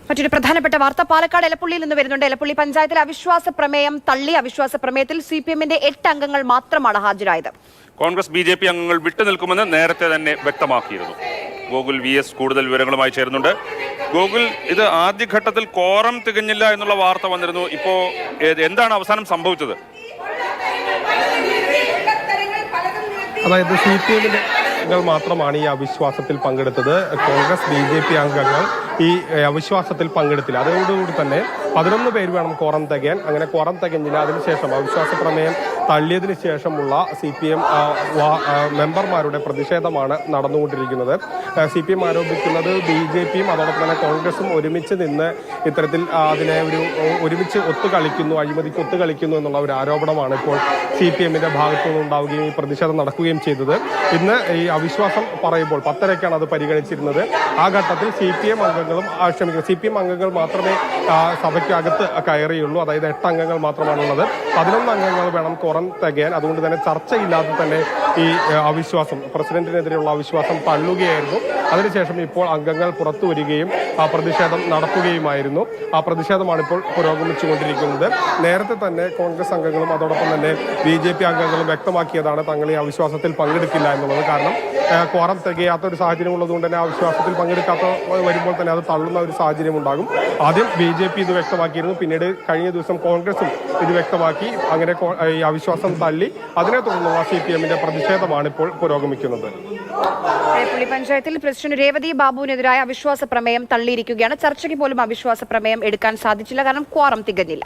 മറ്റൊരു പ്രധാനപ്പെട്ട വാർത്ത പാലക്കാട് എലപ്പുള്ളിയിൽ നിന്ന് വരുന്നുണ്ട്. എലപ്പുള്ളി പഞ്ചായത്തിലെ അവിശ്വാസ പ്രമേയം തള്ളി. അവിശ്വാസ പ്രമേയത്തിൽ CPM-ന്റെ 8 അംഗങ്ങൾ മാത്രമാണ് ഹാജരായത്. കോൺഗ്രസ് BJP അംഗങ്ങൾ വിട്ടുനിൽക്കുമെന്ന് നേരത്തെ തന്നെ വ്യക്തമാക്കിയിരുന്നു. ഗോകുൽ VS കൂടുതൽ വിവരങ്ങളുമായി ചേരുന്നുണ്ട്. ഗോകുൽ, ഇത് ആദ്യഘട്ടത്തിൽ കോറം തികഞ്ഞില്ല എന്നുള്ള വാർത്ത വന്നിരുന്നു. ഇപ്പോ എന്താണ് അവസാനം സംഭവിച്ചത്? അതായത് CPM-ന്റെ അംഗങ്ങൾ മാത്രമാണ് ഈ അവിശ്വാസത്തിൽ പങ്കെടുത്തത്. കോൺഗ്രസ് BJP അംഗങ്ങൾ ഈ അവിശ്വാസത്തിൽ പങ്കെടുത്തില്ല. അതോടുകൂടി തന്നെ 11 പേര് വേണം കോറം തികയാൻ. അങ്ങനെ കോറം തികഞ്ഞില്ല. അതിനുശേഷം അവിശ്വാസ പ്രമേയം തള്ളിയതിനു ശേഷമുള്ള CPM മെമ്പർമാരുടെ പ്രതിഷേധമാണ് നടന്നുകൊണ്ടിരിക്കുന്നത്. CPM ആരോപിക്കുന്നത് BJP-യും അതോടൊപ്പം തന്നെ കോൺഗ്രസും ഒരുമിച്ച് നിന്ന് ഇത്തരത്തിൽ അതിനെ ഒരുമിച്ച് ഒത്തുകളിക്കുന്നു, അഴിമതിക്ക് ഒത്തുകളിക്കുന്നു എന്നുള്ള ഒരു ആരോപണമാണ് ഇപ്പോൾ CPM-ന്റെ ഭാഗത്തു നിന്നുണ്ടാവുകയും ഈ പ്രതിഷേധം നടക്കുകയും ചെയ്തത്. ഇന്ന് ഈ അവിശ്വാസം പറയുമ്പോൾ 10:30-ക്കാണ് അത് പരിഗണിച്ചിരുന്നത്. ആ ഘട്ടത്തിൽ CPM അംഗങ്ങൾ മാത്രമേ സഭയ്ക്കകത്ത് കയറിയുള്ളൂ. അതായത് 8 അംഗങ്ങൾ മാത്രമാണുള്ളത്. 11 അംഗങ്ങൾ വേണം കോറം തികയാൻ. അതുകൊണ്ട് തന്നെ ചർച്ചയില്ലാതെ തന്നെ ഈ അവിശ്വാസം, പ്രസിഡന്റിനെതിരെയുള്ള അവിശ്വാസം തള്ളുകയായിരുന്നു. അതിനുശേഷം ഇപ്പോൾ അംഗങ്ങൾ പുറത്തു വരികയും ആ പ്രതിഷേധം നടത്തുകയുമായിരുന്നു. ആ പ്രതിഷേധമാണ് ഇപ്പോൾ പുരോഗമിച്ചുകൊണ്ടിരിക്കുന്നത്. നേരത്തെ തന്നെ കോൺഗ്രസ് അംഗങ്ങളും അതോടൊപ്പം തന്നെ BJP അംഗങ്ങളും വ്യക്തമാക്കിയതാണ് തങ്ങൾ ഈ അവിശ്വാസത്തിൽ പങ്കെടുക്കില്ല എന്നുള്ളത്. കാരണം കോറം തികയാത്ത ഒരു സാഹചര്യം ഉള്ളതുകൊണ്ട് തന്നെ അവിശ്വാസത്തിൽ പങ്കെടുക്കാത്ത വരുമ്പോൾ തന്നെ അത് തള്ളുന്ന ഒരു സാഹചര്യം ഉണ്ടാകും. ആദ്യം BJP ഇത് വ്യക്തമാക്കിയിരുന്നു. പിന്നീട് കഴിഞ്ഞ ദിവസം കോൺഗ്രസും ഇത് വ്യക്തമാക്കി. അങ്ങനെ ഈ അവിശ്വാസം തള്ളി. അതിനെ തുടർന്നുള്ള CPM-ന്റെ പ്രതിഷേധമാണ് ഇപ്പോൾ പുരോഗമിക്കുന്നത്. എലപ്പുള്ളി പഞ്ചായത്തിൽ പ്രസിഡന്റ് രേവതി ബാബുവിനെതിരായ അവിശ്വാസ പ്രമേയം തള്ളിയിരിക്കുകയാണ്. ചർച്ചയ്ക്ക് പോലും അവിശ്വാസ പ്രമേയം എടുക്കാൻ സാധിച്ചില്ല. കാരണം ക്വാറം തികഞ്ഞില്ല.